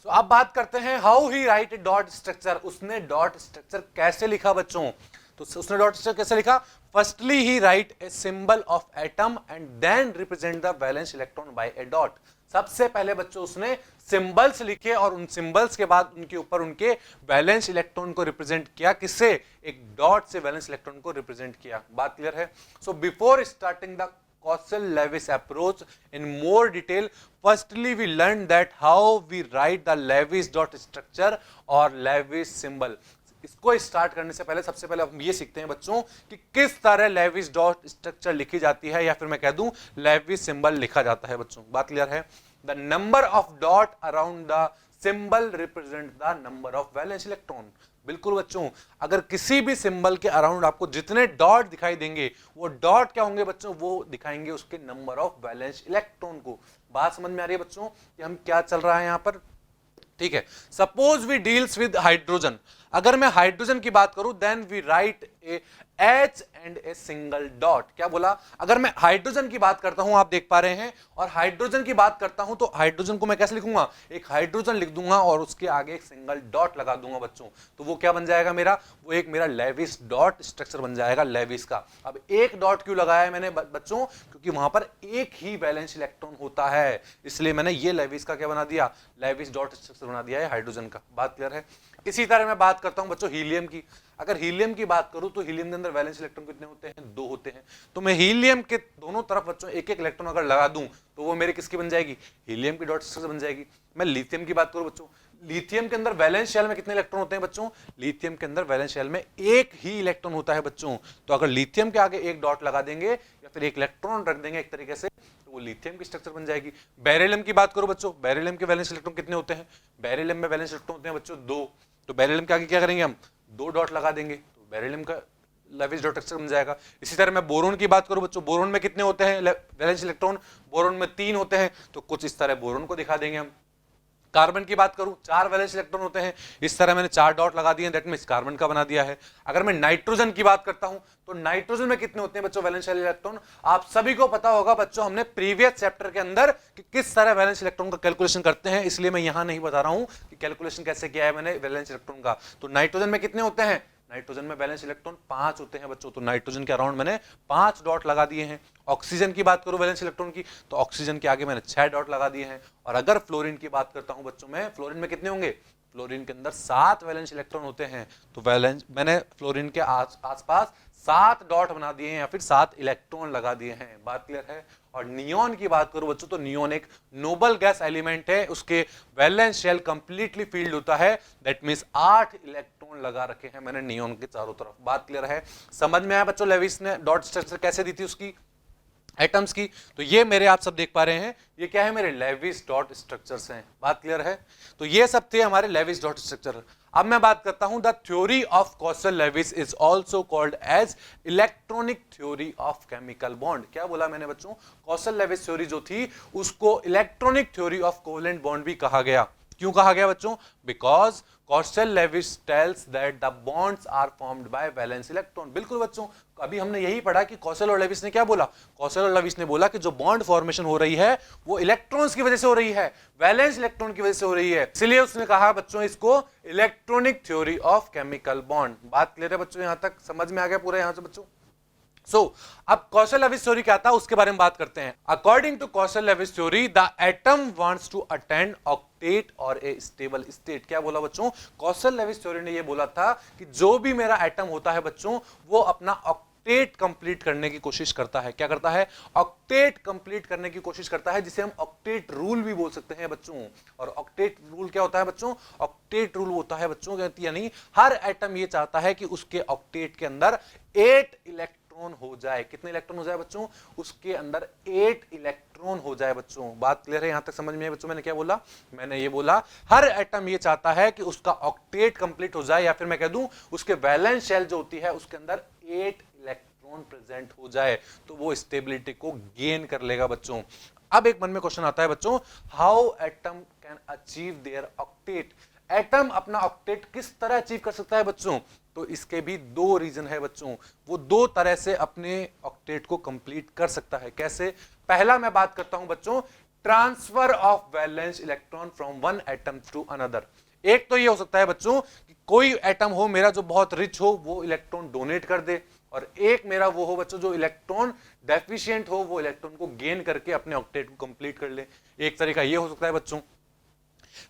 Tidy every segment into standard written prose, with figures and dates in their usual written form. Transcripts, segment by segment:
So, अब बात करते हैं how he write dot structure, उसने डॉट स्ट्रक्चर कैसे लिखा बच्चों। तो उसने डॉट स्ट्रक्चर कैसे लिखा, firstly he write a symbol of atom and then represent the valence electron by a dot. सबसे पहले बच्चों उसने सिंबल्स लिखे और उन सिंबल्स के बाद उनके ऊपर उनके वैलेंस इलेक्ट्रॉन को रिप्रेजेंट किया, किससे, एक डॉट से वैलेंस इलेक्ट्रॉन को रिप्रेजेंट किया। बात क्लियर है। So before starting the Cousel-Lewis approach in more detail, firstly we learned that how we write the Lewis dot structure or Lewis symbol। इसको स्टार्ट करने से पहले सबसे पहले हम ये सीखते हैं बच्चों कि किस तरह लेविस डॉट स्ट्रक्चर लिखी जाती है, या फिर मैं कह दूं लेविस सिंबल लिखा जाता है बच्चों। बात क्लियर है। The number of dot around the symbol represent the number of valence electron. बिल्कुल बच्चों, अगर किसी भी सिंबल के अराउंड आपको जितने डॉट दिखाई देंगे वो डॉट क्या होंगे बच्चों, वो दिखाएंगे उसके नंबर ऑफ वैलेंस इलेक्ट्रॉन को। बात समझ में आ रही है बच्चों कि हम क्या चल रहा है यहां पर, ठीक है। Suppose we deals with hydrogen, अगर मैं हाइड्रोजन की बात करूं then we write a H and a single dot. क्या बोला, अगर मैं हाइड्रोजन की बात करता हूं, आप देख पा रहे हैं, और हाइड्रोजन की बात करता हूं तो हाइड्रोजन को मैं कैसे लिखूंगा, एक हाइड्रोजन लिख दूंगा और उसके आगे एक सिंगल डॉट लगा दूंगा बच्चों। तो वो क्या बन जाएगा मेरा, वो एक मेरा लेविस डॉट स्ट्रक्चर बन जाएगा लेविस का। अब एक डॉट क्यों लगाया है मैंने बच्चों, क्योंकि वहां पर एक ही वैलेंस इलेक्ट्रॉन होता है, इसलिए मैंने ये लेविस का क्या बना दिया, लेविस डॉट स्ट्रक्चर बना दिया है हाइड्रोजन का। बात क्लियर है। इसी तरह मैं बात करता हूं बच्चों हीलियम की। अगर हीलियम की बात करूं तो हीलियम के अंदर वैलेंस इलेक्ट्रॉन कितने होते हैं, 2 होते हैं। तो मैं हीलियम के दोनों तरफ बच्चों एक एक इलेक्ट्रॉन अगर लगा दूं तो वो मेरे किसकी बन जाएगी, हीलियम की डॉट स्ट्रक्चर बन जाएगी। मैं लिथियम की बात करूं बच्चों, लिथियम के अंदर वैलेंस शेल में कितने इलेक्ट्रॉन होते हैं बच्चों, लिथियम के अंदर वैलेंस शेल में एक ही इलेक्ट्रॉन होता है बच्चों। तो अगर लिथियम के आगे एक डॉट लगा देंगे या फिर एक इलेक्ट्रॉन रख देंगे एक तरीके से, तो वो लिथियम की स्ट्रक्चर बन जाएगी। बेरिलियम की बात करूं बच्चों, बेरिलियम के वैलेंस इलेक्ट्रॉन कितने होते हैं, बेरिलियम में वैलेंस इलेक्ट्रॉन होते हैं बच्चों 2। तो बेरिलियम के आगे क्या करेंगे हम, 2 डॉट लगा देंगे, तो बेरिलियम का लेविस डॉट स्ट्रक्चर बन जाएगा। इसी तरह मैं बोरोन की बात करूं बच्चों, बोरोन में कितने होते हैं वैलेंस इलेक्ट्रॉन, बोरोन में 3 होते हैं, तो कुछ इस तरह बोरोन को दिखा देंगे हम। कार्बन की बात करूं 4 वैलेंस इलेक्ट्रॉन होते हैं, इस तरह मैंने 4 डॉट लगा दिए, दैट मींस कार्बन का बना दिया है। अगर मैं नाइट्रोजन की बात करता हूं तो नाइट्रोजन में कितने होते हैं बच्चों वैलेंस इलेक्ट्रॉन, आप सभी को पता होगा बच्चों, हमने प्रीवियस चैप्टर के अंदर कि किस तरह वैलेंस इलेक्ट्रॉन का कैलकुलेशन करते हैं, इसलिए मैं यहां नहीं बता रहा हूं कि कैलकुलेशन कैसे किया है मैंने वैलेंस इलेक्ट्रॉन का। तो नाइट्रोजन में कितने होते हैं, नाइट्रोजन में वैलेंस इलेक्ट्रॉन 5 होते हैं बच्चों, तो नाइट्रोजन के अराउंड मैंने 5 डॉट लगा दिए हैं। ऑक्सीजन की बात करूं वैलेंस इलेक्ट्रॉन की, तो ऑक्सीजन के आगे मैंने 6 डॉट लगा दिए हैं। और अगर फ्लोरीन की बात करता हूं बच्चों मैं, फ्लोरीन में कितने होंगे, फ्लोरीन के अंदर 7 वैलेंस इलेक्ट्रॉन होते हैं, तो वैलेंस मैंने फ्लोरीन के आसपास 7 डॉट बना दिए हैं या फिर 7 इलेक्ट्रॉन लगा दिए हैं। बात क्लियर है। और नियोन की बात करूं बच्चों तो नियोन एक नोबल गैस एलिमेंट है, उसके वैलेंस शेल कंप्लीटली फील्ड होता है, दैट मींस 8 इलेक्ट्रॉन लगा रखे हैं मैंने नियोन के चारों तरफ। बात क्लियर है, समझ में आया बच्चों लेविस ने डॉट स्ट्रक्चर कैसे दी थी उसकी एटम्स की। तो ये मेरे आप सब देख पा रहे हैं, ये क्या है, मेरे लेविस डॉट स्ट्रक्चर्स हैं। बात क्लियर है। तो ये सब थे हमारे लेविस डॉट स्ट्रक्चर। अब मैं बात करता हूं the theory of Kossel Lewis is also called as electronic theory of chemical bond. क्या बोला मैंने बच्चों, कॉसल-लेविस थ्योरी जो थी उसको electronic theory of covalent bond भी कहा गया। क्यों कहा गया बच्चों, because Kossel Lewis tells that the bonds are formed by valence electron. बिल्कुल बच्चों, अभी हमने यही पढ़ा कि कॉसल और लेविस ने क्या बोला, कॉसल और लेविस ने बोला कि जो बॉन्ड फॉर्मेशन हो रही है वो इलेक्ट्रॉन्स की वजह से हो रही है, वैलेंस इलेक्ट्रॉन की वजह से हो रही है, इसलिए उसने कहा बच्चों इसको electronic theory of chemical bond. बात क्लियर है बच्चों, यहां तक समझ में आ गया पूरा यहां से बच्चों। अब कॉसल-लेविस थ्योरी क्या था उसके बारे में बात करते हैं। According to Kossel Lewis theory the atom wants to attend octet और ए स्टेबल स्टेट। क्या बोला बच्चों, कॉसल-लेविस थ्योरी ने ये बोला था कि जो भी मेरा एटम होता है बच्चों वो अपना ऑक्टेट कंप्लीट करने की कोशिश करता है। क्या करता है, ऑक्टेट कंप्लीट करने की कोशिश करता है, जिसे हम ऑक्टेट रूल भी बोल सकते हैं बच्चों। और ऑक्टेट रूल क्या होता है बच्चों, ऑक्टेट रूल होता है बच्चों यानी हर एटम ये चाहता है कि उसके ऑक्टेट के अंदर 8 इलेक्ट्रॉन हो जाए। कितने इलेक्ट्रॉन हो जाए बच्चों, उसके अंदर 8 इलेक्ट्रॉन हो जाए बच्चों। बात क्लियर है, यहां तक समझ में है बच्चों। मैंने क्या बोला, मैंने ये बोला हर एटम ये चाहता है कि उसका ऑक्टेट कंप्लीट हो जाए, या फिर मैं कह दूं उसके वैलेंस शेल जो होती है उसके अंदर 8 इलेक्ट्रॉन प्रेजेंट हो जाए, तो वो स्टेबिलिटी को गेन कर लेगा बच्चों। अब एक मन में क्वेश्चन आता है बच्चों, how atom can achieve their octet. Atom अपना ऑक्टेट किस तरह अचीव कर सकता है बच्चों, तो इसके भी 2 रीजन है बच्चों। वो 2 तरह से अपने ऑक्टेट को कंप्लीट कर सकता है। कैसे, पहला मैं बात करता हूं बच्चों transfer of valence electron from one atom to another. एक तो ये हो सकता है बच्चों कि कोई एटम हो मेरा जो बहुत रिच हो, वो इलेक्ट्रॉन डोनेट कर दे, और एक मेरा वो हो बच्चों जो इलेक्ट्रॉन डेफिशिएंट हो, वो इलेक्ट्रॉन को गेन करके अपने ऑक्टेट को कंप्लीट कर ले। एक तरीका ये हो सकता है बच्चों।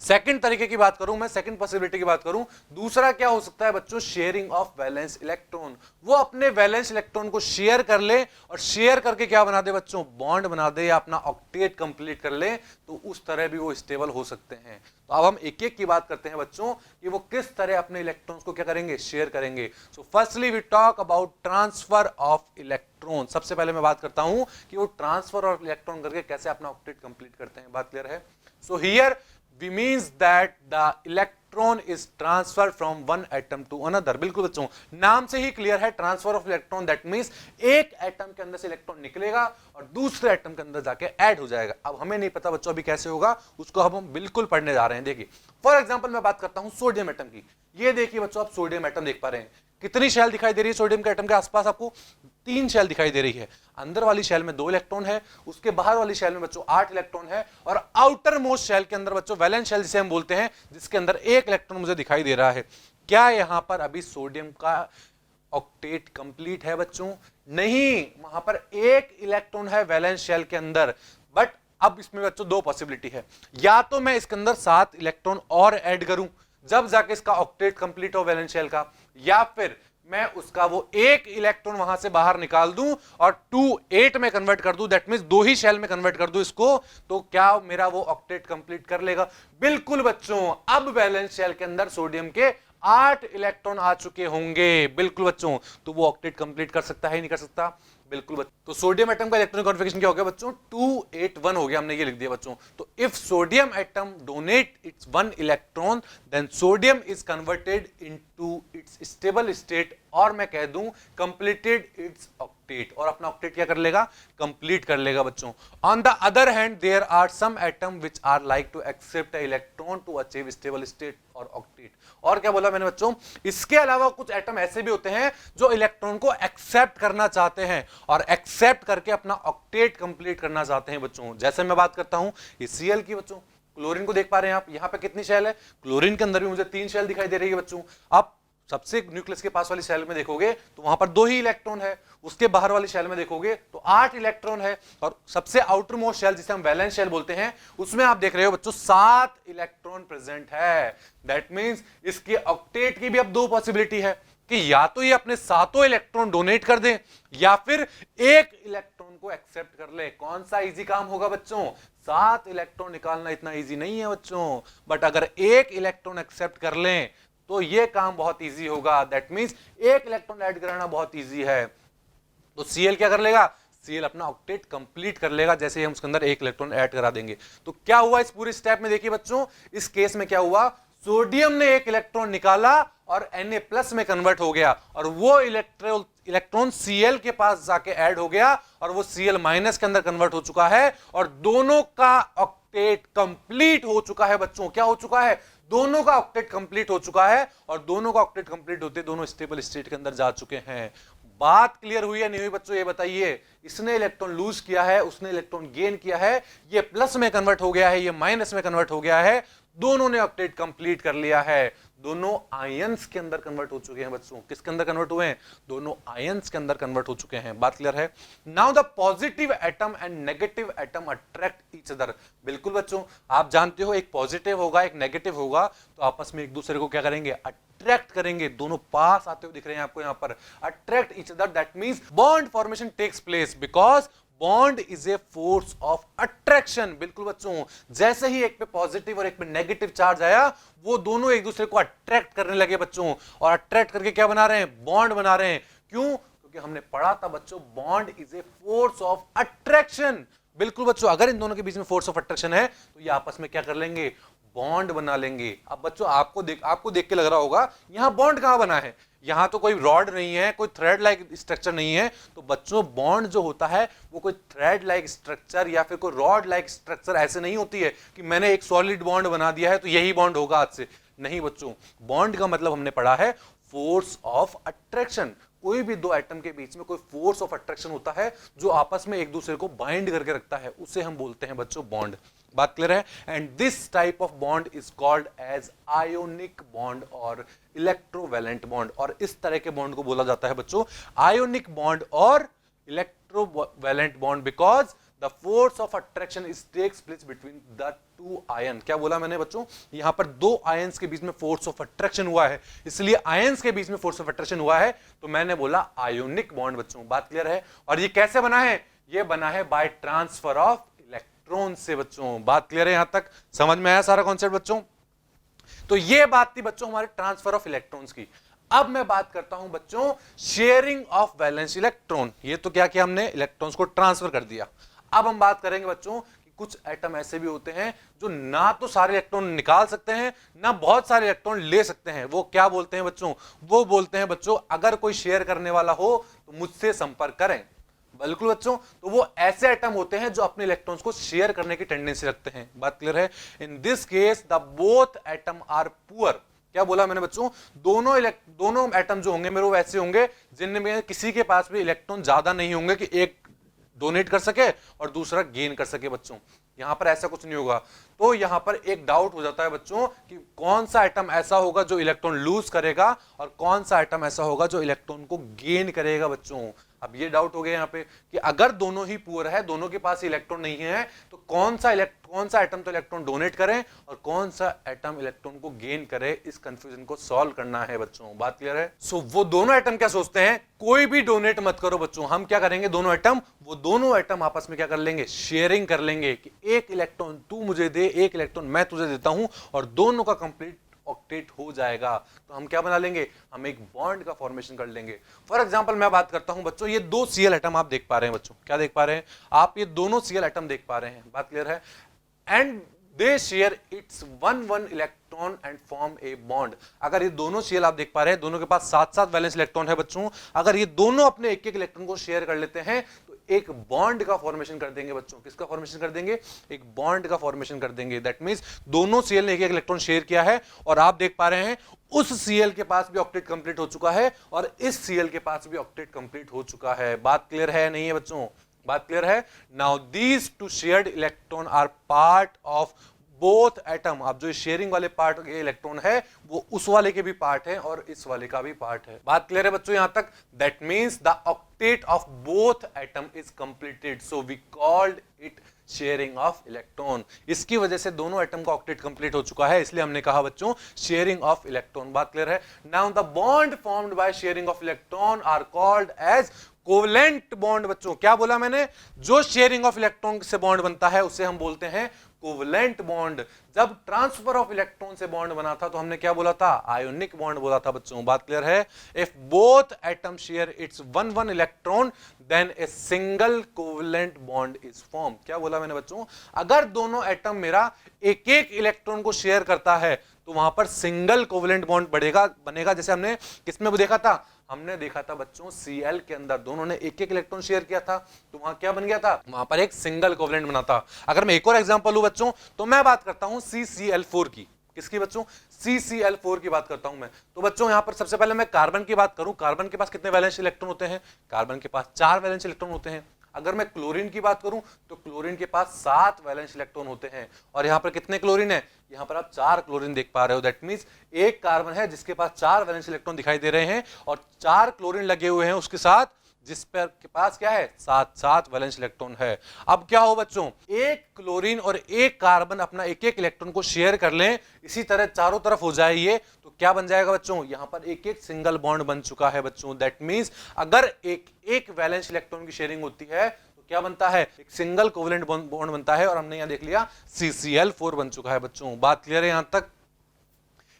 सेकंड तरीके की बात करूं मैं, सेकंड पॉसिबिलिटी की बात करूं, दूसरा क्या हो सकता है बच्चों, शेयरिंग ऑफ वैलेंस इलेक्ट्रॉन। वो अपने वैलेंस इलेक्ट्रॉन को शेयर कर ले, और शेयर करके क्या बना दे बच्चों, बॉन्ड बना दे या अपना ऑक्टेट कंप्लीट कर ले, तो उस तरह भी वो स्टेबल हो सकते हैं। तो अब हम एक एक की बात करते हैं बच्चों कि वो किस तरह अपने इलेक्ट्रॉन्स को क्या करेंगे, शेयर करेंगे। So firstly we talk about transfer of electron. सबसे पहले मैं बात करता हूं कि वो ट्रांसफर ऑफ इलेक्ट्रॉन करके कैसे अपना ऑक्टेट कंप्लीट करते हैं। बात क्लियर है? So here we means that the electron is transferred from one atom to another। बिल्कुल बच्चों, नाम से ही क्लियर है, transfer of electron, that means एक एटम के अंदर से इलेक्ट्रॉन निकलेगा और दूसरे एटम के अंदर जाके ऐड हो जाएगा। अब हमें नहीं पता बच्चों अभी कैसे होगा, उसको अब हम बिल्कुल पढ़ने जा रहे हैं। देखिए फॉर एग्जांपल मैं बात करता हूं सोडियम एटम की। ये देखिए बच्चों, आप सोडियम एटम देख पा रहे हैं, कितनी शेल दिखाई दे रही है सोडियम के एटम के आसपास? आपको 3 शेल दिखाई दे रही है। अंदर वाली शेल में 2 इलेक्ट्रॉन है, उसके बाहर वाली शेल में बच्चों 8 इलेक्ट्रॉन है, और आउटर मोस्ट शेल के अंदर बच्चों वैलेंस शेल जिसे हम बोलते हैं, जिसके अंदर 1 इलेक्ट्रॉन मुझे दिखाई दे रहा है। क्या यहां पर अभी सोडियम का ऑक्टेट कंप्लीट है बच्चों? नहीं, वहां पर 1 इलेक्ट्रॉन है वैलेंस शेल के अंदर। बट अब इसमें बच्चों 2 पॉसिबिलिटी है, या तो मैं इसके अंदर 7 इलेक्ट्रॉन और ऐड करूं जब जाके इसका ऑक्टेट कंप्लीट हो वैलेंस शेल का, या फिर मैं उसका वो 1 इलेक्ट्रॉन वहां से बाहर निकाल दूं और 2 8 में कन्वर्ट कर दूं, दैट मींस 2 ही शेल में कन्वर्ट कर दूं इसको, तो क्या मेरा वो ऑक्टेट कंप्लीट कर लेगा? बिल्कुल बच्चों, अब वैलेंस शेल के अंदर सोडियम के 8 इलेक्ट्रॉन आ चुके होंगे। बिल्कुल बच्चों, तो वो ऑक्टेट कंप्लीट कर सकता है नहीं कर सकता? बिल्कुल बच्चों। तो सोडियम एटम का इलेक्ट्रॉनिक कॉन्फ़िगरेशन क्या हो गया बच्चों? 281 हो गया, हमने ये लिख दिया बच्चों। तो if sodium atom donate its 1 electron, then sodium is converted into its stable state, और मैं कह दूं कंप्लीटेड इट्स ऑक्टेट, और अपना ऑक्टेट क्या कर लेगा, कंप्लीट कर लेगा बच्चों। On the other hand there are some atom which are like to accept a electron to achieve stable state और ऑक्टेट। और क्या बोला मैंने बच्चों? इसके अलावा कुछ एटम ऐसे भी होते हैं जो इलेक्ट्रॉन को एक्सेप्ट करना चाहते हैं और एक्सेप्ट करके अपना ऑक्टेट कंप्लीट करना चाहते हैं बच्चों। जैसे मैं बात करता हूं Cl की बच्चों, क्लोरीन को देख पा रहे हैं आप, यहां पे कितनी शेल है? क्लोरीन के अंदर भी मुझे 3 शेल दिखाई दे रही है बच्चों। आप सबसे न्यूक्लियस के पास वाली शेल में देखोगे तो वहां पर 2 ही इलेक्ट्रॉन है, उसके बाहर वाली शेल में देखोगे तो 8 इलेक्ट्रॉन है, और सबसे आउटर मोस्ट शेल जिसे हम वैलेंस शेल बोलते हैं, उसमें आप देख रहे हो बच्चों 7 इलेक्ट्रॉन प्रेजेंट है। दैट मींस इसके ऑक्टेट की भी अब 2 पॉसिबिलिटी है कि या तो ये अपने 7 इलेक्ट्रॉन डोनेट कर दें, या फिर 1 इलेक्ट्रॉन को एक्सेप्ट कर ले। कौन सा इजी काम होगा बच्चों? 7 इलेक्ट्रॉन निकालना इतना इजी नहीं है बच्चों, बट अगर 1 इलेक्ट्रॉन एक्सेप्ट कर लें तो ये काम बहुत इजी होगा। दैट मींस 1 इलेक्ट्रॉन ऐड कराना बहुत इजी है। तो Cl क्या कर लेगा? Cl अपना ऑक्टेट कंप्लीट कर लेगा जैसे ही हम उसके अंदर 1 इलेक्ट्रॉन ऐड करा देंगे। तो क्या हुआ इस पूरे स्टेप में? देखिए बच्चों, इस केस में क्या हुआ, सोडियम ने 1 इलेक्ट्रॉन निकाला और Na+ में कन्वर्ट हो गया, और वो इलेक्ट्रॉन Cl के पास जाके ऐड हो गया, और वो Cl- के अंदर कन्वर्ट हो चुका है, और दोनों का ऑक्टेट कंप्लीट हो चुका है बच्चों। क्या हो चुका है? दोनों का ऑक्टेट कंप्लीट हो चुका है, और दोनों का ऑक्टेट कंप्लीट होते दोनों स्टेबल स्टेट के अंदर जा चुके हैं। बात क्लियर हुई है नहीं हुई बच्चों? ये बताइए। इसने इलेक्ट्रॉन लूज किया है, उसने इलेक्ट्रॉन गेन किया है, ये प्लस में कन्वर्ट हो गया है, ये माइनस में कन्वर्ट हो गया है, दोनों ने ऑक्टेट कंप्लीट कर लिया है। दोनों आयंस के अंदर कन्वर्ट हो चुके हैं बच्चों। किसके अंदर कन्वर्ट हुए हैं? दोनों आयंस के अंदर कन्वर्ट हो चुके हैं। बात क्लियर है? Now the positive atom and negative atom attract each other. बिल्कुल बच्चों, आप जानते हो एक पॉजिटिव होगा एक नेगेटिव होगा, तो आपस में एक दूसरे को क्या करेंगे? अट्रैक्ट करेंगे। दोनों पास आते हुए दिख रहे हैं आपको यहां पर, attract each other. That means bond formation takes place because bond is a force of attraction. बिल्कुल बच्चों, जैसे ही एक पे पॉजिटिव और एक पे नेगेटिव चार्ज आया, वो दोनों एक दूसरे को अट्रैक्ट करने लगे बच्चों, और अट्रैक्ट करके क्या बना रहे हैं? बॉन्ड बना रहे हैं। क्यों? क्योंकि हमने पढ़ा था बच्चों, bond is a force of attraction. बिल्कुल बच्चों, अगर इन दोनों के बीच में फोर्स ऑफ अट्रैक्शन है तो ये आपस में क्या कर लेंगे? बॉन्ड बना लेंगे। अब बच्चों आपको देख के लग रहा होगा यहां बॉन्ड कहां बना है? यहां तो कोई रॉड नहीं है, कोई थ्रेड लाइक स्ट्रक्चर नहीं है। तो बच्चों बॉन्ड जो होता है वो कोई थ्रेड लाइक स्ट्रक्चर या फिर कोई रॉड लाइक स्ट्रक्चर ऐसे नहीं होती है कि मैंने एक सॉलिड बॉन्ड बना दिया है तो यही बॉन्ड होगा आज से। नहीं बच्चों, बॉन्ड का मतलब हमने पढ़ा है फोर्स ऑफ अट्रैक्शन। कोई भी दो एटम के बीच में कोई फोर्स ऑफ अट्रैक्शन होता है जो आपस में एक दूसरे को बाइंड करके रखता है, उसे हम बोलते हैं बच्चों बॉन्ड। बात क्लियर है? And this type of bond is called as ionic bond और इलेक्ट्रोवैलेंट बॉन्ड। और इस तरह के बॉन्ड को बोला जाता है बच्चों आयोनिक बॉन्ड और electrovalent bond, because the force of attraction is takes place between the two ion. क्या बोला मैंने बच्चों? यहां पर दो आयंस के बीच में फोर्स ऑफ अट्रैक्शन हुआ है, इसलिए आयंस के बीच में फोर्स ऑफ अट्रैक्शन हुआ है, तो मैंने बोला आयोनिक बॉन्ड बच्चों। बात क्लियर है? और ये कैसे बना है? ये बना है बाय ट्रांसफर ऑफ इलेक्ट्रॉन से बच्चों। बात क्लियर है? यहां तक समझ में आया सारा कॉन्सेप्ट बच्चों? तो ये बात थी बच्चों हमारे ट्रांसफर ऑफ इलेक्ट्रॉन्स की। अब मैं बात करता हूं बच्चों शेयरिंग ऑफ वैलेंस इलेक्ट्रॉन। ये तो क्या किया हमने? इलेक्ट्रॉन्स को ट्रांसफर कर दिया। अब हम बात करेंगे बच्चों कि कुछ एटम ऐसे भी होते हैं जो ना तो सारे इलेक्ट्रॉन निकाल सकते हैं ना बहुत सारे इलेक्ट्रॉन ले सकते हैं। वो क्या बोलते हैं बच्चों? वो बोलते हैं बच्चों अगर कोई शेयर करने वाला हो तो मुझसे संपर्क करें। बिल्कुल बच्चों, तो वो ऐसे एटम होते हैं जो अपने इलेक्ट्रॉन्स को शेयर करने की टेंडेंसी रखते हैं। बात क्लियर है? In this case the both atom are poor. क्या बोला मैंने बच्चों? दोनों एटम जो होंगे मेरे वो वैसे होंगे जिनमें किसी के पास भी इलेक्ट्रॉन ज्यादा नहीं होंगे कि एक डोनेट कर सके और दूसरा गेन कर सके बच्चों। यहां पर ऐसा कुछ नहीं होगा। तो यहां पर एक डाउट हो जाता है बच्चों कि कौन सा एटम ऐसा होगा जो इलेक्ट्रॉन लूज करेगा और कौन सा एटम ऐसा होगा जो इलेक्ट्रॉन को गेन करेगा बच्चों। अब ये डाउट हो गया यहां पे कि अगर दोनों ही पुअर है, दोनों के पास इलेक्ट्रॉन नहीं है, तो कौन सा एटम तो इलेक्ट्रॉन डोनेट करे और कौन सा एटम इलेक्ट्रॉन को गेन करे। इस कंफ्यूजन को सॉल्व करना है बच्चों। बात क्लियर है? सो वो दोनों एटम क्या सोचते हैं? कोई भी डोनेट मत करो बच्चों, हम क्या करेंगे? दोनों एटम आपस में क्या कर लेंगे? शेयरिंग कर लेंगे कि एक इलेक्ट्रॉन तू मुझे दे, एक इलेक्ट्रॉन मैं तुझे देता हूं और दोनों का कंप्लीट ऑक्टेट हो जाएगा। तो हम क्या बना लेंगे? हम एक बॉन्ड का फॉर्मेशन कर लेंगे। फॉर एग्जांपल मैं बात करता हूं बच्चों, ये दो सीएल एटम आप देख पा रहे हैं बच्चों। क्या देख पा रहे हैं आप? ये दोनों सीएल एटम देख पा रहे हैं। बात क्लियर है? And they share its one electron and form a bond. अगर ये दोनों सीएल आप देख पा रहे हैं, दोनों के पास 7-7 वैलेंस इलेक्ट्रॉन है बच्चों। अगर ये दोनों अपने एक इलेक्ट्रॉन को शेयर कर लेते हैं तो एक बॉन्ड का फॉर्मेशन कर देंगे बच्चों। किसका फॉर्मेशन कर देंगे? एक बॉन्ड का फॉर्मेशन कर देंगे। दैट मींस दोनों सीएल ने एक इलेक्ट्रॉन शेयर किया है और आप देख पा रहे हैं उस सीएल के पास भी ऑक्टेट कंप्लीट हो चुका है और इस सीएल के पास भी ऑक्टेट कंप्लीट हो चुका है। बात क्लियर है नहीं है बच्चों? बात क्लियर है? Now these two shared electron are part of both atom. अब जो शेयरिंग वाले पार्ट के इलेक्ट्रॉन है वो उस वाले के भी पार्ट है और इस वाले का भी पार्ट है। बात क्लियर है बच्चों यहां तक? That means the octet of both atom is completed, so we called it sharing of electron. इसकी वजह से दोनों एटम का ऑक्टेट कंप्लीट हो चुका है, इसलिए हमने कहा बच्चों शेयरिंग ऑफ इलेक्ट्रॉन। बात क्लियर है? Now the bond formed by sharing of electron are called as covalent bond बच्चों। क्या बोला मैंने? जो शेयरिंग ऑफ इलेक्ट्रॉन से बॉन्ड बनता है उसे हम बोलते हैं कोवलेंट बॉन्ड। जब ट्रांसफर ऑफ इलेक्ट्रॉन से बॉन्ड बना था तो हमने क्या बोला था? आयोनिक बॉन्ड बोला था बच्चों। बात क्लियर है? If both atom share its one electron then a single covalent bond is form. क्या बोला मैंने बच्चों? अगर दोनों एटम मेरा एक एक इलेक्ट्रॉन को शेयर करता है तो वहां पर सिंगल कोवलेंट बॉन्ड बनेगा। जैसे हमने किसमें देखा था? हमने देखा था बच्चों Cl के अंदर दोनों ने एक एक इलेक्ट्रॉन शेयर किया था, तो वहां क्या बन गया था? वहां पर एक सिंगल कोवलेंट बना था। अगर मैं एक और एग्जांपल लूं बच्चों, तो मैं बात करता हूं CCl4 की। किसकी बच्चों? CCl4 की बात करता हूं मैं। तो बच्चों यहां पर सबसे पहले मैं कार्बन की बात करूं। कार्बन के पास कितने वैलेंस इलेक्ट्रॉन होते हैं? कार्बन के पास 4 वैलेंस इलेक्ट्रॉन होते हैं। अगर मैं क्लोरीन की बात करूं तो क्लोरीन के पास 7 वैलेंस इलेक्ट्रॉन होते हैं। और यहां पर कितने क्लोरीन है? यहां पर आप 4 क्लोरीन देख पा रहे हो। दैट मींस एक कार्बन है जिसके पास 4 वैलेंस इलेक्ट्रॉन दिखाई दे रहे हैं और 4 क्लोरीन लगे हुए हैं उसके साथ, जिस पर के पास क्या है? 7 वैलेंस इलेक्ट्रॉन है। अब क्या हो बच्चों? एक क्लोरीन और एक कार्बन अपना एक एक इलेक्ट्रॉन को शेयर कर लें, इसी तरह चारों तरफ हो जाए ये, तो क्या बन जाएगा बच्चों? यहां पर एक एक सिंगल बॉन्ड बन चुका है बच्चों। दैट मींस अगर एक एक वैलेंस इलेक्ट्रॉन की शेयरिंग होती है तो क्या बनता है? एक सिंगल कोवलेंट बॉन्ड बनता है और हमने यहां देख लिया CCl4 बन चुका है बच्चों। बात क्लियर है यहां तक?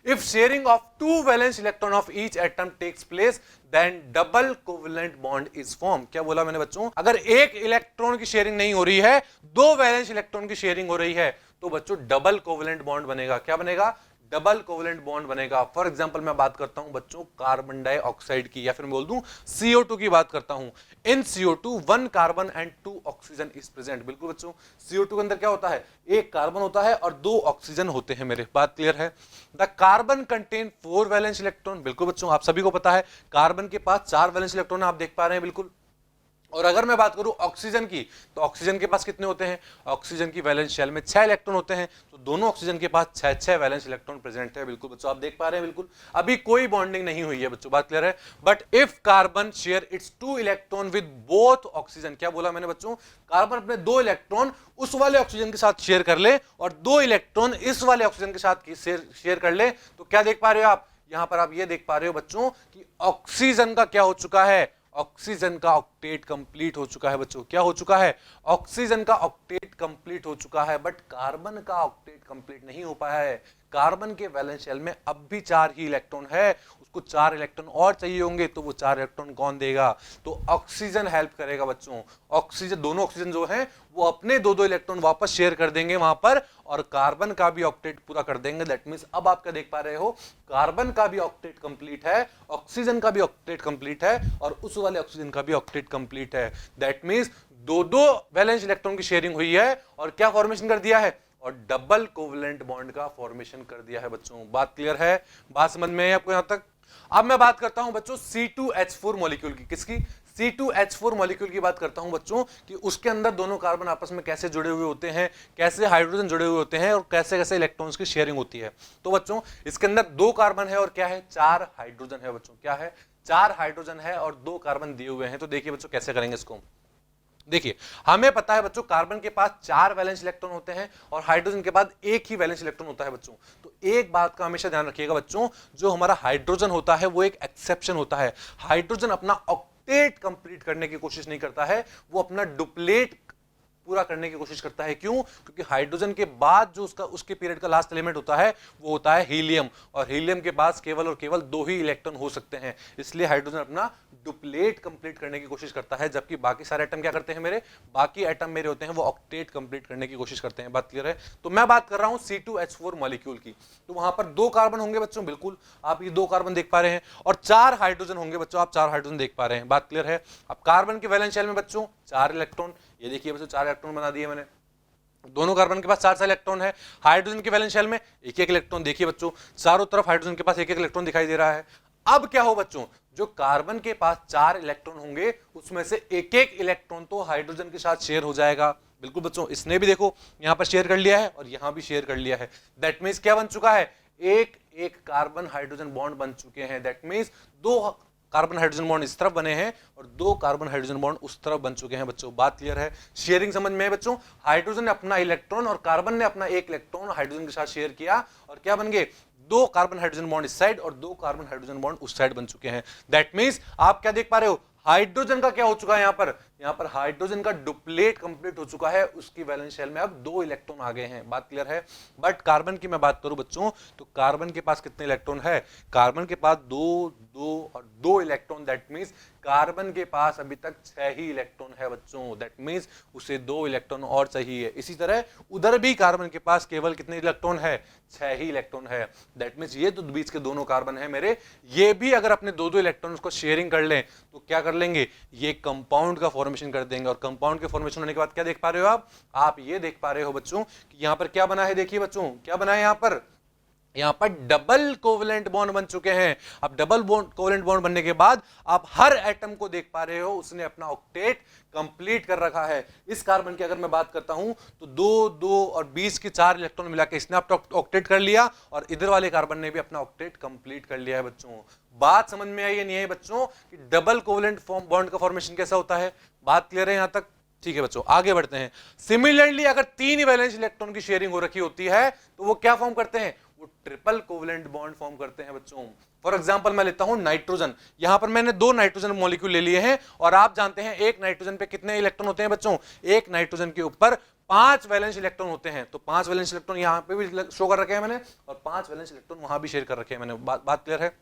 If sharing of 2 valence electron of each atom takes place, then double covalent bond is formed. क्या बोला मैंने बच्चों? अगर एक इलेक्ट्रॉन की शेयरिंग नहीं हो रही है, 2 वैलेंस इलेक्ट्रॉन की शेयरिंग हो रही है, तो बच्चों डबल कोवलेंट बॉन्ड बनेगा। क्या बनेगा? डबल कोवेलेंट बॉन्ड बनेगा। फॉर एग्जांपल मैं बात करता हूं बच्चों कार्बन डाइऑक्साइड की, या फिर मैं बोल दूं CO2 की बात करता हूं। इन CO2 1 carbon and 2 oxygen is present. बिल्कुल बच्चों, CO2 के अंदर क्या होता है, एक कार्बन होता है और 2 ऑक्सीजन होते हैं। मेरे बात क्लियर है। The carbon contain 4 valence electron. बिल्कुल बच्चों, आप सभी को पता है कार्बन के पास 4 वैलेंस इलेक्ट्रॉन आप देख पा रहे हैं बिल्कुल। और अगर मैं बात करूं ऑक्सीजन की, तो ऑक्सीजन के पास कितने होते हैं, ऑक्सीजन की वैलेंस शेल में 6 इलेक्ट्रॉन होते हैं। तो दोनों ऑक्सीजन के पास 6 वैलेंस इलेक्ट्रॉन प्रेजेंट है। बिल्कुल बच्चों, आप देख पा रहे हैं बिल्कुल, अभी कोई बॉन्डिंग नहीं हुई है बच्चों, बात क्लियर है। But if carbon share its 2 electron with both oxygen, क्या बोला मैंने बच्चों, कार्बन अपने 2 इलेक्ट्रॉन उस वाले ऑक्सीजन के साथ शेयर कर ले और 2 इलेक्ट्रॉन इस वाले ऑक्सीजन के साथ शेयर कर ले, तो क्या देख पा रहे हो आप, यहां पर आप ये देख पा रहे हो बच्चों कि ऑक्सीजन का क्या हो चुका है, ऑक्सीजन का ऑक्टेट कंप्लीट हो चुका है बच्चों। क्या हो चुका है, ऑक्सीजन का ऑक्टेट कंप्लीट हो चुका है। बट कार्बन का ऑक्टेट कंप्लीट नहीं हो पाया है। कार्बन के वैलेंस शेल में अब भी 4 ही इलेक्ट्रॉन है, उसको 4 इलेक्ट्रॉन और चाहिए होंगे, तो वो 4 इलेक्ट्रॉन कौन देगा, तो ऑक्सीजन हेल्प करेगा बच्चों। ऑक्सीजन, दोनों ऑक्सीजन जो है वो अपने 2-2 इलेक्ट्रॉन वापस शेयर कर देंगे वहां पर, और कार्बन का भी ऑक्टेट पूरा कर देंगे। दैट मींस अब आप क्या देख पा रहे हो, कार्बन का भी ऑक्टेट कंप्लीट है, ऑक्सीजन का भी ऑक्टेट कंप्लीट है, और उस वाले ऑक्सीजन का भी ऑक्टेट कंप्लीट है। दैट मींस 2-2 वैलेंस इलेक्ट्रॉन की शेयरिंग हुई है, और क्या फॉर्मेशन कर दिया है, और डबल कोवेलेंट बॉन्ड का फॉर्मेशन कर दिया है बच्चों। बात क्लियर है, बात समझ में है आपको यहां तक। अब मैं बात करता हूं बच्चों C2H4 मॉलिक्यूल की। किसकी, C2H4 मॉलिक्यूल की बात करता हूं बच्चों, कि उसके अंदर दोनों कार्बन आपस में कैसे जुड़े हुए होते हैं, कैसे हाइड्रोजन जुड़े हुए होते हैं, और कैसे कैसे इलेक्ट्रॉन्स की शेयरिंग होती है। तो बच्चों इसके अंदर 2 कार्बन है और क्या है, 4 हाइड्रोजन है बच्चों। क्या है, 4 हाइड्रोजन है और 2 कार्बन दिए हुए हैं। तो देखिए बच्चों कैसे करेंगे इसको। देखिए हमें पता है बच्चों कार्बन के पास 4 वैलेंस इलेक्ट्रॉन होते हैं और हाइड्रोजन के बाद एक ही वैलेंस इलेक्ट्रॉन होता है बच्चों। तो एक बात का हमेशा ध्यान रखिएगा बच्चों, जो हमारा हाइड्रोजन होता है वो एक एक्सेप्शन होता है। हाइड्रोजन अपना ऑक्टेट कंप्लीट करने की कोशिश नहीं करता है, वो अपना डुप्लेट पूरा करने की कोशिश करता है। क्यों, क्योंकि हाइड्रोजन के बाद जो उसके पीरियड का लास्ट एलिमेंट होता है वो होता है हीलियम, और हीलियम के पास केवल और केवल 2 ही इलेक्ट्रॉन हो सकते हैं। इसलिए हाइड्रोजन अपना डुप्लेट कंप्लीट करने की कोशिश करता है, जबकि बाकी सारे एटम क्या करते हैं, मेरे बाकी एटम मेरे होते हैं वो ऑक्टेट कंप्लीट करने की कोशिश करते हैं। बात क्लियर है। तो मैं बात कर रहा हूं C2H4 मॉलिक्यूल की। तो वहां पर 2 कार्बन होंगे बच्चों, बिल्कुल आप ये 2 कार्बन देख पा रहे हैं, और 4 हाइड्रोजन होंगे बच्चों, आप 4 हाइड्रोजन देख पा रहे हैं। बात क्लियर है। अब कार्बन के वैलेंस शेल में बच्चों 4 इलेक्ट्रॉन, ये देखिए बच्चों 4 इलेक्ट्रॉन बना दिए मैंने। दोनों कार्बन के पास 4 इलेक्ट्रॉन है। हाइड्रोजन के वैलेंस शेल में एक एक इलेक्ट्रॉन। देखिए बच्चों चारों तरफ हाइड्रोजन के पास एक एक इलेक्ट्रॉन दिखाई दे रहा है। अब क्या हो बच्चों, जो कार्बन के पास 4 इलेक्ट्रॉन होंगे उसमें से एक एक इलेक्ट्रॉन तो हाइड्रोजन के साथ शेयर हो जाएगा। बिल्कुल बच्चों, इसने भी देखो यहां पर शेयर कर लिया है और यहां भी शेयर कर लिया है। दैट मींस क्या बन चुका है, एक एक कार्बन हाइड्रोजन बॉन्ड बन चुके हैं। That means 2 carbon hydrogen bond इस तरफ बने हैं और 2 कार्बन हाइड्रोजन बॉन्ड उस तरफ बन चुके हैं बच्चों। बात क्लियर है, शेयरिंग समझ में है बच्चों। हाइड्रोजन ने अपना इलेक्ट्रॉन और कार्बन ने अपना एक इलेक्ट्रॉन हाइड्रोजन के साथ शेयर किया, और क्या बन गए, 2 कार्बन हाइड्रोजन बॉन्ड इस साइड और 2 कार्बन हाइड्रोजन बॉन्ड उस साइड बन चुके हैं। दैट मींस आप क्या देख पा रहे हो, हाइड्रोजन का क्या हो चुका है, यहां पर हाइड्रोजन का डुप्लेट कंप्लीट हो चुका है, उसकी वैलेंस शेल में अब 2 इलेक्ट्रॉन आ गए हैं। बात क्लियर है। बट कार्बन की मैं बात करूं बच्चों, तो कार्बन के पास कितने इलेक्ट्रॉन है, कार्बन के पास 2 2 और 2 इलेक्ट्रॉन। दैट मींस कार्बन के पास अभी तक 6 ही इलेक्ट्रॉन है बच्चों। दैट मींस उसे 2 इलेक्ट्रॉन और चाहिए। इसी तरह उधर भी कार्बन के पास केवल कितने इलेक्ट्रॉन है, 6 ही इलेक्ट्रॉन है। दैट मींस ये तो बीच के दोनों कार्बन है मेरे, ये भी अगर अपने 2-2 इलेक्ट्रॉन को शेयरिंग कर लें तो क्या कर लेंगे, ये कंपाउंड का फॉर्मेशन कर देंगे। और कंपाउंड के फॉर्मेशन होने के बाद क्या देख पा रहे हो आप ये देख पा रहे हो बच्चों कि यहां पर क्या बना है। देखिए बच्चों क्या बना है, यहां पर डबल कोवेलेंट बॉन्ड बन चुके हैं। अब डबल कोवेलेंट बॉन्ड बनने के बाद आप हर एटम को देख पा रहे हो उसने अपना ऑक्टेट कंप्लीट कर रखा है। इस कार्बन की अगर मैं बात करता हूं तो 2 2 और 20 के 4 इलेक्ट्रॉन मिला के इसने अपना ऑक्टेट कर लिया, और इधर वाले कार्बन ने भी अपना ऑक्टेट कंप्लीट कर लिया है बच्चों। बात समझ में आई है नहीं है बच्चों कि डबल कोवेलेंट बॉन्ड का फॉर्मेशन कैसा होता है। बात क्लियर है यहां तक, ठीक है बच्चों आगे बढ़ते हैं। सिमिलरली अगर 3 वैलेंस इलेक्ट्रॉन की शेयरिंग हो रखी होती है तो वो क्या फॉर्म करते हैं, वो ट्रिपल कोवेलेंट बॉन्ड फॉर्म करते हैं बच्चों। फॉर एग्जांपल मैं लेता हूं नाइट्रोजन, यहां पर मैंने 2 नाइट्रोजन मॉलिक्यूल ले लिए हैं, और आप जानते हैं एक नाइट्रोजन पे कितने इलेक्ट्रॉन होते हैं बच्चों, एक नाइट्रोजन के ऊपर 5 वैलेंस इलेक्ट्रॉन होते हैं। तो 5 वैलेंस इलेक्ट्रॉन यहां पे भी शो कर रखे हैं मैंने, और 5 वैलेंस इलेक्ट्रॉन वहां भी शेयर कर रखे हैं मैंने। बात क्लियर है।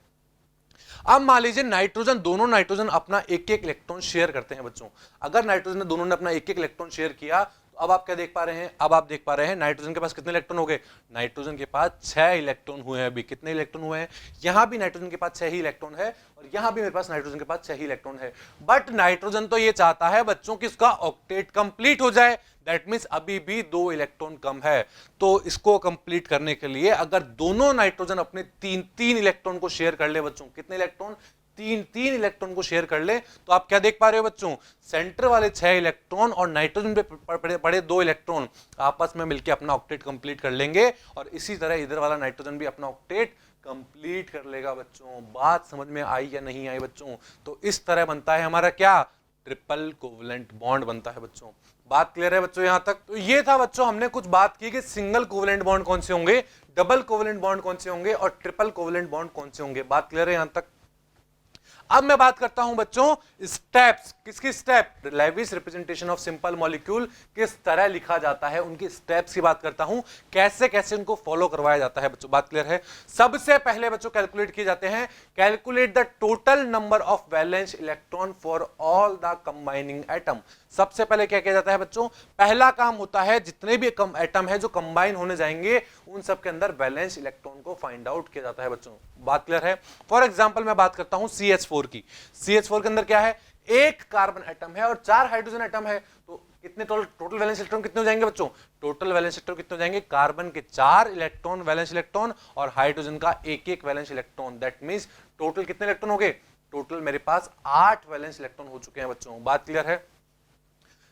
अब मान लीजिए नाइट्रोजन, दोनों नाइट्रोजन अपना एक एक इलेक्ट्रॉन शेयर करते हैं बच्चों। अगर नाइट्रोजन दोनों ने अपना एक एक इलेक्ट्रॉन शेयर किया तो अब आप क्या देख पा रहे हैं, अब आप देख पा रहे हैं नाइट्रोजन के पास कितने इलेक्ट्रॉन हो गए, नाइट्रोजन के पास 6 इलेक्ट्रॉन हुए हैं। अभी कितने इलेक्ट्रॉन हुए हैं, यहां भी नाइट्रोजन के पास 6 ही इलेक्ट्रॉन है और यहां भी मेरे पास नाइट्रोजन के पास 6 ही इलेक्ट्रॉन है। बट नाइट्रोजन तो ये चाहता है बच्चों कि इसका ऑक्टेट कंप्लीट हो जाए, दैट मीन्स अभी भी 2 इलेक्ट्रॉन कम है। तो इसको कंप्लीट करने के लिए अगर दोनों नाइट्रोजन अपने 3 इलेक्ट्रॉन को शेयर कर ले बच्चों, कितने इलेक्ट्रॉन, 3 इलेक्ट्रॉन को शेयर कर ले, तो आप क्या देख पा रहे हो बच्चों, सेंटर वाले 6 इलेक्ट्रॉन और नाइट्रोजन पे पड़े 2 इलेक्ट्रॉन आपस में मिलकर अपना ऑक्टेट कंप्लीट कर लेंगे और इसी तरह इधर वाला नाइट्रोजन भी अपना ऑक्टेट कंप्लीट कर लेगा बच्चों। बात समझ में आई या नहीं आई बच्चों? तो इस तरह बनता है हमारा क्या, ट्रिपल कोवलेंट बॉन्ड बनता है बच्चों। बात क्लियर है बच्चों यहां तक? तो ये था बच्चों, हमने कुछ बात की कि सिंगल कोवलेंट बॉन्ड कौन से होंगे, डबल कोवलेंट बॉन्ड कौन से होंगे और ट्रिपल कोवलेंट बॉन्ड कौन से होंगे। बात क्लियर है यहां तक? अब मैं बात करता हूं बच्चों स्टेप्स, किसकी step, Lewis representation of simple molecule किस तरह लिखा जाता है, उनकी स्टेप्स की बात करता हूं, कैसे कैसे उनको फॉलो करवाया जाता है बच्चों। बात क्लियर है? सबसे पहले बच्चों कैलकुलेट किए जाते हैं, calculate the total number of valence electron for all the combining atom. सबसे पहले क्या किया जाता है बच्चों, पहला काम होता है जितने भी एटम है जो कंबाइन होने जाएंगे उन सब के अंदर वैलेंस इलेक्ट्रॉन को फाइंड आउट किया जाता है बच्चों। बात क्लियर है? फॉर एग्जांपल मैं बात करता हूं CH4 की। CH4 के अंदर क्या है, एक कार्बन एटम है और 4 हाइड्रोजन एटम है, तो कितने टोटल वैलेंस इलेक्ट्रॉन कितने हो जाएंगे बच्चों, टोटल वैलेंस इलेक्ट्रॉन कितने हो जाएंगे, कार्बन के 4 इलेक्ट्रॉन वैलेंस इलेक्ट्रॉन और हाइड्रोजन का एक valence electron, that means total कितने इलेक्ट्रॉन हो गए, टोटल मेरे पास 8 वैलेंस इलेक्ट्रॉन हो चुके हैं बच्चों। बात क्लियर है?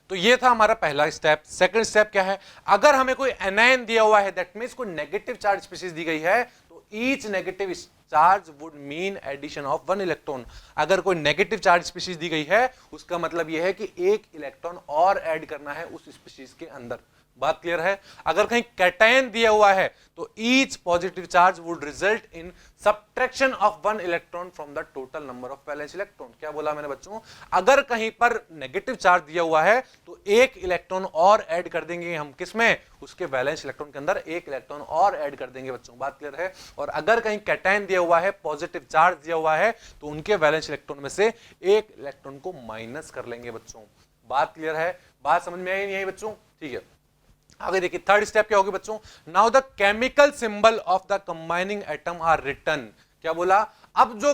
तो ये था हमारा पहला स्टेप। सेकंड स्टेप क्या है, अगर हमें कोई एनायन दिया हुआ है, दैट मींस कोई नेगेटिव चार्ज स्पीशीज दी गई है, तो each negative charge would mean addition of 1 electron. अगर कोई नेगेटिव चार्ज स्पीशीज दी गई है उसका मतलब यह है कि एक इलेक्ट्रॉन और ऐड करना है उस स्पीशीज के अंदर। बात क्लियर है? अगर कहीं कैटायन दिया हुआ है तो each positive charge would result in subtraction of 1 electron from the total number of valence electron. क्या बोला मैंने बच्चों, अगर कहीं पर नेगेटिव चार्ज दिया हुआ है तो एक इलेक्ट्रॉन और ऐड कर देंगे हम, किसमें, उसके वैलेंस इलेक्ट्रॉन के अंदर एक इलेक्ट्रॉन और ऐड कर देंगे बच्चों। बात क्लियर है? और अगर कहीं कैटायन दिया हुआ है, पॉजिटिव चार्ज दिया हुआ है, तो उनके वैलेंस इलेक्ट्रॉन में से एक इलेक्ट्रॉन को माइनस कर लेंगे बच्चों। बात क्लियर है? बात समझ में आई नहीं आई बच्चों? ठीक है, आगे देखिए थर्ड स्टेप क्या होगी बच्चों, now the chemical symbol of the combining atom are written. क्या बोला, अब जो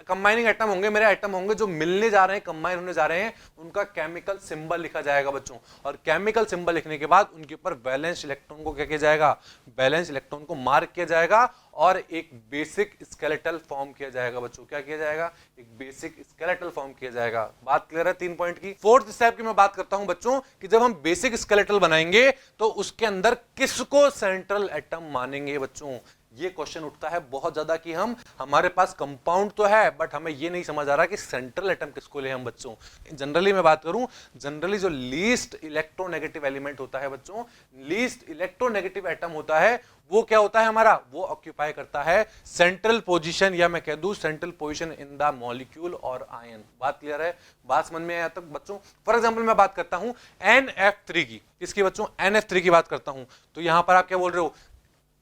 कंबाइनिंग एटम होंगे, मेरे एटम होंगे जो मिलने जा रहे हैं, कंबाइन होने जा रहे हैं, उनका केमिकल सिंबल लिखा जाएगा बच्चों। और केमिकल सिंबल लिखने के बाद उनके ऊपर वैलेंस इलेक्ट्रॉन को क्या किया जाएगा, वैलेंस इलेक्ट्रॉन को मार्क किया जाएगा और एक बेसिक स्केलेटल फॉर्म किया जाएगा बच्चों। क्या किया जाएगा, एक बेसिक स्केलेटल फॉर्म किया जाएगा। बात क्लियर है 3 पॉइंट की? फोर्थ स्टेप की मैं बात करता हूं बच्चों कि जब हम बेसिक स्केलेटल बनाएंगे तो उसके अंदर किसको सेंट्रल एटम मानेंगे बच्चों। ये क्वेश्चन उठता है बहुत ज्यादा कि हमारे पास कंपाउंड तो है बट हमें ये नहीं समझ आ रहा कि सेंट्रल एटम किसको ले हम बच्चों। जनरली मैं बात करूं, जनरली जो लीस्ट इलेक्ट्रोनेगेटिव एलिमेंट होता है बच्चों, लीस्ट इलेक्ट्रोनेगेटिव एटम होता है, वो क्या होता है हमारा, वो ऑक्यूपाई करता है सेंट्रल पोजीशन, या मैं कह दूं central position in the molecule और आयन। बात क्लियर है? बात समझ में आया तक बच्चों? फॉर एग्जांपल मैं बात करता हूं NF3 की, किसकी बच्चों, NF3 की बात करता हूं, तो यहां पर आप क्या बोल रहे हो,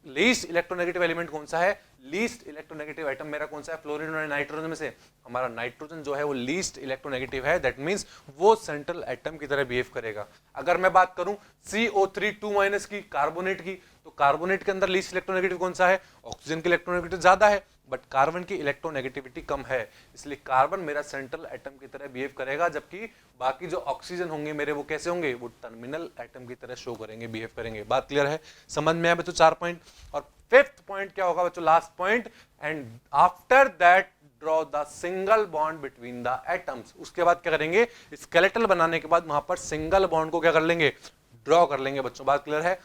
लीस्ट इलेक्ट्रोनेगेटिव एलिमेंट कौन सा है, लीस्ट इलेक्ट्रोनेगेटिव एटम मेरा कौन सा है, फ्लोरीन और नाइट्रोजन में से हमारा नाइट्रोजन जो है वो लीस्ट इलेक्ट्रोनेगेटिव है, दैट मींस वो सेंट्रल एटम की तरह बिहेव करेगा। अगर मैं बात करूं CO3 2- की, कार्बोनेट की, तो कार्बोनेट के अंदर लीस्ट इलेक्ट्रोनेगेटिव कौन सा है, ऑक्सीजन की इलेक्ट्रोनेगेटिव ज्यादा है बट कार्बन की इलेक्ट्रोनेगेटिविटी कम है, इसलिए कार्बन मेरा सेंट्रल एटम की तरह बिहेव करेगा, जबकि बाकी जो ऑक्सीजन होंगे मेरे वो कैसे होंगे, वो टर्मिनल एटम की तरह शो करेंगे, बिहेव करेंगे। बात क्लियर है? समझ में आया बच्चों 4 पॉइंट? और फिफ्थ पॉइंट क्या होगा बच्चों, last point, and after that draw the single bond between the atoms. उसके बाद क्या करेंगे, स्केलेटल बनाने के बाद वहां पर सिंगल बॉन्ड को क्या कर लेंगे, ड्रॉ कर लेंगे बच्चों। बात क्लियर है?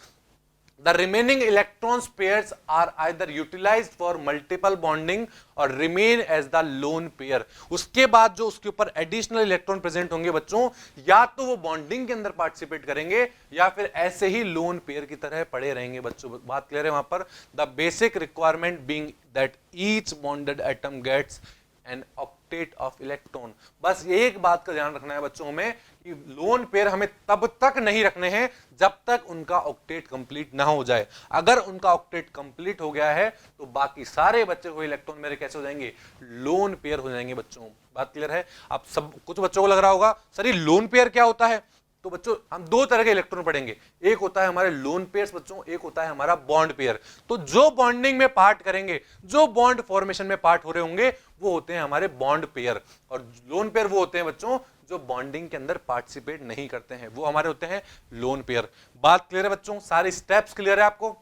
The remaining electrons pairs are either utilized for multiple bonding or remain as the lone pair। उसके बाद जो उसके ऊपर एडिशनल इलेक्ट्रॉन प्रेजेंट होंगे बच्चों, या तो वो बॉन्डिंग के अंदर पार्टिसिपेट करेंगे या फिर ऐसे ही लोन पेयर की तरह पड़े रहेंगे बच्चों। बात क्लियर है वहां पर? The basic requirement being that each bonded atom gets an octet of electron. बस एक बात का ध्यान रखना है बच्चों हमें कि लोन पेयर हमें तब तक नहीं रखने हैं जब तक उनका ऑक्टेट कंप्लीट ना हो जाए। अगर उनका ऑक्टेट कंप्लीट हो गया है तो बाकी सारे बच्चे हुए इलेक्ट्रॉन मेरे कैसे हो जाएंगे, लोन पेयर हो जाएंगे बच्चों। बात क्लियर है? अब सब कुछ बच्चों को लग रहा होगा सर ये लोन पेयर क्या होता है, तो बच्चों हम दो तरह के इलेक्ट्रॉन पढ़ेंगे, एक होता है हमारे लोन पेयर्स बच्चों, एक होता है हमारा बॉन्ड पेयर। तो जो बॉन्डिंग में पार्ट करेंगे, जो बॉन्ड फॉर्मेशन में पार्ट हो रहे होंगे, वो होते हैं हमारे बॉन्ड पेयर, और लोन पेयर वो होते हैं बच्चों जो बॉन्डिंग के अंदर पार्टिसिपेट नहीं करते हैं, वो हमारे होते हैं लोन पेयर। बात क्लियर है बच्चों, सारे स्टेप्स क्लियर है आपको?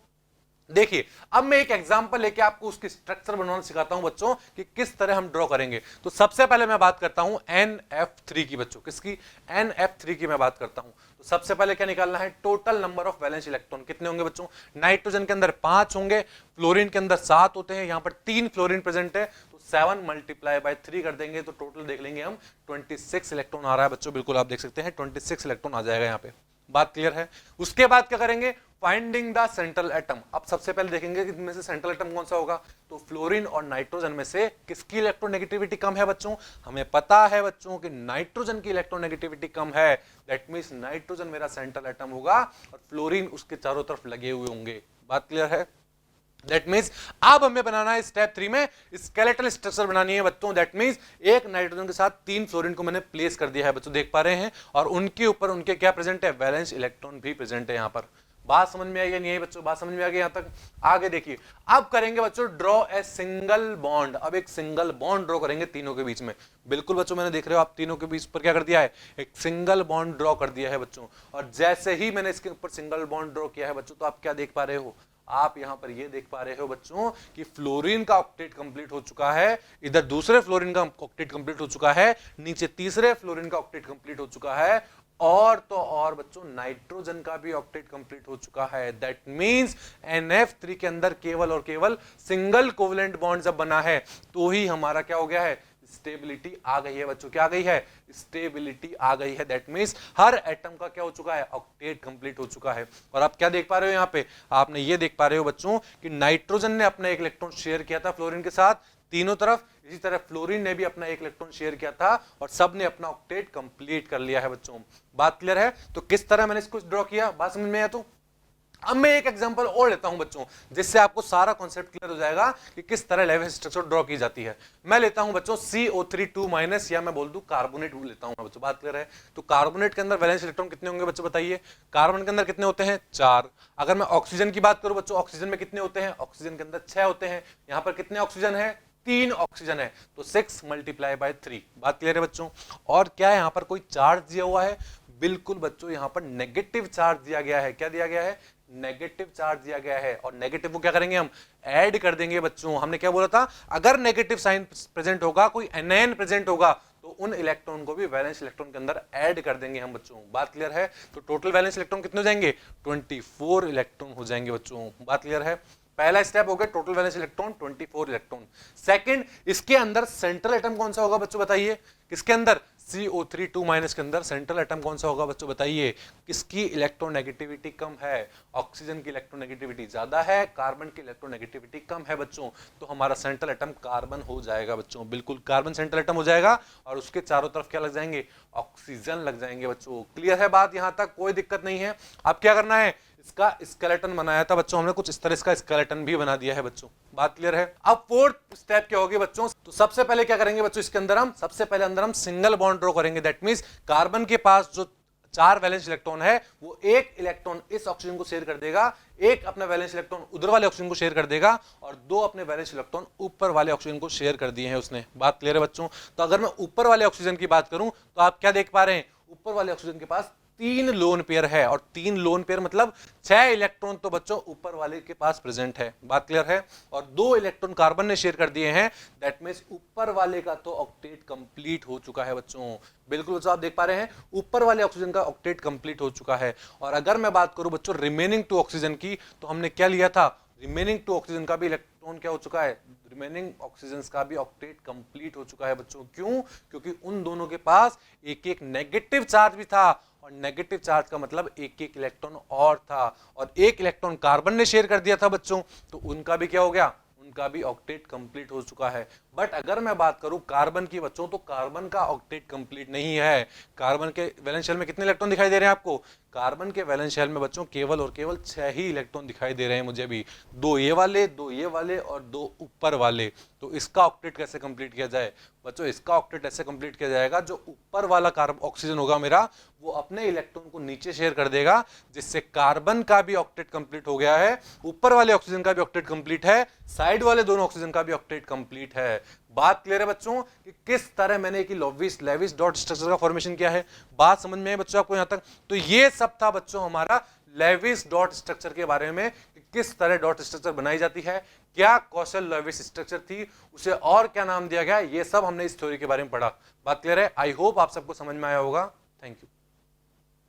देखिए अब मैं एक एग्जांपल लेके आपको उसकी स्ट्रक्चर बनाना सिखाता हूं बच्चों कि किस तरह हम ड्रॉ करेंगे। तो सबसे पहले मैं बात करता हूं NF3 की बच्चों, किसकी? NF3 की मैं बात करता हूं। तो सबसे पहले क्या निकालना है? Total number of valence electron कितने होंगे बच्चों? नाइट्रोजन के अंदर 5 होंगे, फ्लोरीन के अंदर 7 होते हैं, यहां पर 3 फ्लोरीन प्रेजेंट है, तो 7 मल्टीप्लाई बाय 3 कर देंगे तो टोटल देख लेंगे हम 26 इलेक्ट्रॉन आ रहा है बच्चों, बिल्कुल आप देख सकते हैं 26 इलेक्ट्रॉन आ जाएगा यहां पे। बात क्लियर है? उसके बाद क्या करेंगे? Finding the central atom. अब सबसे पहले देखेंगे कि इनमें से सेंट्रल एटम कौन सा होगा। तो फ्लोरीन और नाइट्रोजन में से किसकी इलेक्ट्रोनेगेटिविटी कम है बच्चों? हमें पता है बच्चों कि नाइट्रोजन की इलेक्ट्रोनेगेटिविटी कम है, दैट मींस नाइट्रोजन मेरा सेंट्रल एटम होगा और फ्लोरीन उसके चारों तरफ लगे हुए होंगे। बात क्लियर है? दैट मीन्स अब हमें बनाना है स्टेप 3 में स्केलेटल स्ट्रक्चर बनानी है बच्चों। दैट मीन्स एक नाइट्रोजन के साथ 3 फ्लोरीन को मैंने प्लेस कर दिया है बच्चों, देख पा रहे हैं, और उनके ऊपर उनके क्या प्रेजेंट है? वैलेंस इलेक्ट्रॉन भी प्रेजेंट है यहां पर। बात समझ में आई या नहीं आई बच्चों? बात समझ में आ गई यहां तक? आगे देखिए, अब करेंगे बच्चों ड्रॉ ए सिंगल बॉन्ड। अब एक सिंगल बॉन्ड ड्रॉ करेंगे तीनों के बीच में। बिल्कुल बच्चों, मैंने देख रहे हो आप तीनों के बीच पर क्या कर दिया है? एक सिंगल बॉन्ड ड्रॉ कर दिया है बच्चों। और जैसे ही मैंने इसके ऊपर सिंगल बॉन्ड ड्रॉ किया है बच्चों, तो आप क्या देख पा रहे हो? आप यहां पर ये देख पा रहे हो बच्चों कि फ्लोरीन का ऑक्टेट कंप्लीट हो चुका है, इधर दूसरे फ्लोरीन का ऑक्टेट कंप्लीट हो चुका है, नीचे तीसरे फ्लोरीन का ऑक्टेट कंप्लीट हो चुका है, और तो और बच्चों नाइट्रोजन का भी ऑक्टेट कंप्लीट हो चुका है। दैट मींस NF3 के अंदर केवल और केवल सिंगल कोवेलेंट बॉन्ड जब बना है तो ही हमारा क्या हो गया है? स्टेबिलिटी आ गई है बच्चों। क्या आ गई है? स्टेबिलिटी आ गई है। दैट मींस हर एटम का क्या हो चुका है? ऑक्टेट कंप्लीट हो चुका है। और आप क्या देख पा रहे हो यहां पे? आपने ये देख पा रहे हो बच्चों कि नाइट्रोजन ने अपना एक इलेक्ट्रॉन शेयर किया था फ्लोरीन के साथ तीनों तरफ, इसी तरह फ्लोरीन ने भी अपना एक इलेक्ट्रॉन शेयर किया था और सब ने अपना ऑक्टेट कंप्लीट कर लिया है बच्चों। बात क्लियर है? तो किस तरह मैंने इसको ड्रॉ किया, बात समझ में आया? तो अब मैं एक एग्जांपल और लेता हूं बच्चों, जिससे आपको सारा कॉन्सेप्ट क्लियर हो जाएगा कि किस तरह वैलेंस स्ट्रक्चर ड्रॉ की जाती है। मैं लेता हूं बच्चों CO3 या मैं बोल दूं कार्बोनेट लेता हूं बच्चों। बात क्लियर है? तो कार्बोनेट के अंदर वैलेंस इलेक्ट्रॉन कितने होंगे बच्चों बताइए? कार्बन के अंदर कितने होते हैं? 4। अगर मैं ऑक्सीजन की बात करूं बच्चों, ऑक्सीजन में कितने होते हैं? ऑक्सीजन के अंदर 6 होते हैं। यहां पर कितने ऑक्सीजन है? 3 ऑक्सीजन है, तो 6 मल्टीप्लाई बाय 3। बात क्लियर है बच्चों? और क्या है यहां पर कोई चार्ज दिया हुआ है? बिल्कुल बच्चों, यहां पर नेगेटिव चार्ज दिया गया है। क्या दिया गया है? नेगेटिव चार्ज दिया गया है। और नेगेटिव को क्या करेंगे हम? ऐड कर देंगे बच्चों। हमने क्या बोला था? अगर नेगेटिव साइन प्रेजेंट होगा, कोई एनायन प्रेजेंट होगा, तो उन इलेक्ट्रॉन को भी वैलेंस इलेक्ट्रॉन के अंदर ऐड कर देंगे हम बच्चों। बात क्लियर है? तो टोटल वैलेंस इलेक्ट्रॉन कितने हो जाएंगे? 24 इलेक्ट्रॉन हो जाएंगे बच्चों। बात क्लियर है? पहला स्टेप हो गया total valence electron 24 electron. Second, इसके अंदर सेंट्रल एटम कौन सा होगा बच्चों बताइए? किसके अंदर? CO3 के अंदर सेंट्रल एटम कौन सा होगा बच्चों बताइए? किसकी इलेक्ट्रोनेगेटिविटी कम है? ऑक्सीजन की इलेक्ट्रोनेगेटिविटी ज्यादा है, कार्बन की इलेक्ट्रोनेगेटिविटी कम है बच्चों। तो हमारा सेंट्रल एटम कार्बन हो जाएगा बच्चों। बिल्कुल कार्बन सेंट्रल एटम हो जाएगा और उसके चारों तरफ क्या लग जाएंगे? ऑक्सीजन लग जाएंगे बच्चों। क्लियर है बात? यहां तक कोई दिक्कत नहीं है। अब क्या करना है? इसका स्केलेटन बनाया था बच्चों हमने, कुछ इस तरह इसका स्केलेटन भी बना दिया है बच्चों। बात क्लियर है? अब फोर्थ स्टेप क्या होगी बच्चों? तो सबसे पहले क्या करेंगे बच्चों? इसके अंदर हम सबसे पहले अंदर हम सिंगल बॉन्ड ड्रॉ करेंगे। दैट मींस कार्बन के पास जो 4 वैलेंस इलेक्ट्रॉन है, वो एक इलेक्ट्रॉन इस ऑक्सीजन को शेयर कर देगा, एक अपना वैलेंस इलेक्ट्रॉन उधर वाले ऑक्सीजन को शेयर कर देगा, और 2 अपने वैलेंस इलेक्ट्रॉन ऊपर वाले ऑक्सीजन को शेयर कर दिए हैं उसने। बात क्लियर है बच्चों? तो अगर मैं ऊपर वाले ऑक्सीजन की बात करूं तो आप क्या देख पा रहे हैं? ऊपर वाले ऑक्सीजन के पास 3 लोन पेयर है, और 3 लोन पेयर मतलब 6 इलेक्ट्रॉन तो बच्चों ऊपर वाले के पास प्रेजेंट है। बात क्लियर है? और 2 इलेक्ट्रॉन कार्बन ने शेयर कर दिए हैं। दैट मींस ऊपर वाले का तो ऑक्टेट कंप्लीट हो चुका है बच्चों। बिल्कुल बच्चों, आप देख पा रहे हैं ऊपर वाले ऑक्सीजन का ऑक्टेट कंप्लीट हो चुका है। और अगर मैं बात करूं बच्चों रिमेनिंग 2 ऑक्सीजन की, तो हमने क्या लिया था? रिमेनिंग 2 ऑक्सीजन का भी इलेक्ट्रॉन क्या हो चुका है? रिमेनिंग ऑक्सीजन का भी ऑक्टेट कंप्लीट हो चुका है बच्चों। क्यों? क्योंकि उन दोनों के पास एक एक नेगेटिव चार्ज भी था, और नेगेटिव चार्ज का मतलब एक एक इलेक्ट्रॉन और था, और एक इलेक्ट्रॉन कार्बन ने शेयर कर दिया था बच्चों, तो उनका भी क्या हो गया? उनका भी ऑक्टेट कंप्लीट हो चुका है। बट अगर मैं बात करूं कार्बन की बच्चों, तो कार्बन का ऑक्टेट कंप्लीट नहीं है। कार्बन के वैलेंस शेल में कितने इलेक्ट्रॉन दिखाई दे रहे हैं आपको? कार्बन के वैलेंस शेल में बच्चों केवल और केवल 6 ही इलेक्ट्रॉन दिखाई दे रहे हैं मुझे भी, 2 ये वाले, 2 ये वाले और 2 ऊपर वाले। तो इसका ऑक्टेट कैसे कंप्लीट किया जाए बच्चों? इसका ऑक्टेट ऐसे कंप्लीट किया जाएगा, जो ऊपर वाला कार्बन ऑक्सीजन होगा मेरा, वो अपने इलेक्ट्रॉन को नीचे शेयर कर देगा, जिससे कार्बन का भी ऑक्टेट कंप्लीट हो गया है, ऊपर वाले ऑक्सीजन का भी ऑक्टेट कंप्लीट है, साइड वाले दोनों ऑक्सीजन का भी ऑक्टेट कंप्लीट है। बात क्लियर है बच्चों कि किस तरह मैंने एक लेविस डॉट स्ट्रक्चर का फॉर्मेशन किया है? बात समझ में है बच्चों आपको यहां तक? तो ये सब था बच्चों हमारा लेविस डॉट स्ट्रक्चर के बारे में, कि किस तरह डॉट स्ट्रक्चर बनाई जाती है, क्या कौशल लेविस स्ट्रक्चर थी, उसे और क्या नाम दिया गया, ये सब हमने इस थ्योरी के बारे में पढ़ा। बात क्लियर है? आई होप आप सबको समझ में आया होगा। Thank you.